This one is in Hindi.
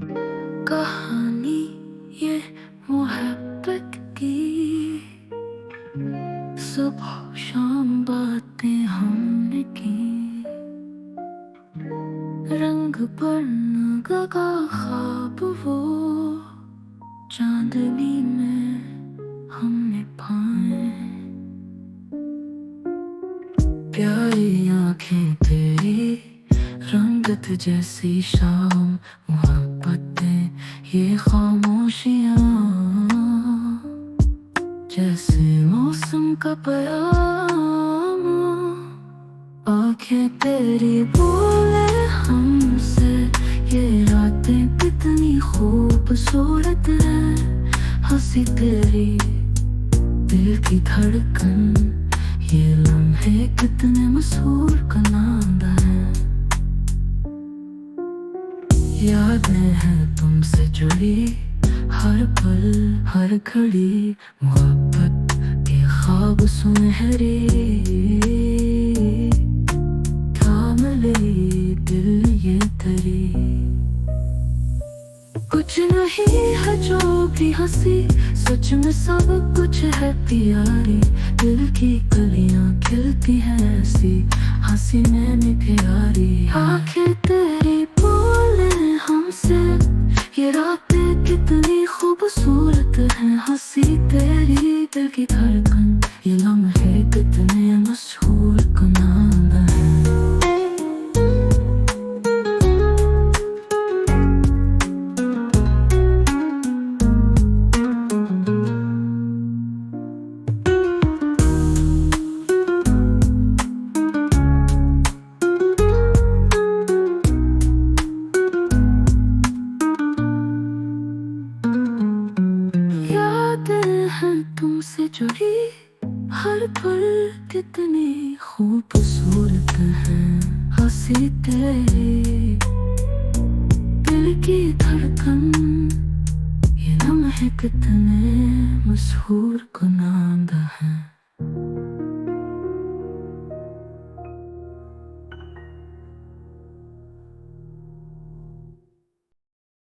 कहानी ये मोहब्बत की, सुबह शाम बातें हमने की। रंग पर लगा ख्वाब वो, चांदनी में हमने पाए। प्यारी आंखें तेरी, रंगत जैसी शाम, मोहब्बतें ये खामोशियाँ, जैसे मौसम का पैगाम। आंखें तेरी बोले हमसे, ये रातें कितनी खूबसूरत है। हंसी तेरी दिल की धड़कन, ये लम्हे कितने मशहूर कनांदा है। यादें हैं तुमसे जुड़ी, हर पल हर घड़ी, मोहब्बत के ख्वाब सुनहरी। थाम ले दिल ये तेरी, कुछ नहीं है जो भी हंसी, सच में सब कुछ है प्यारी। दिल की कलियां खिलती हैं ऐसी, हंसी में प्यारी। आंखें तेरी बोले हमसे, ये रातें कितनी खूबसूरत हैं। हंसी तेरी दिल की धड़कन, ये लम्हे कितने मशहूर कनांदा है। तुमसे जुड़ी हर पल कितनी खूबसूरत है। हंसी तेरी दिल की धड़कन, ये लम्हे कितने मशहूर कुनांदा है।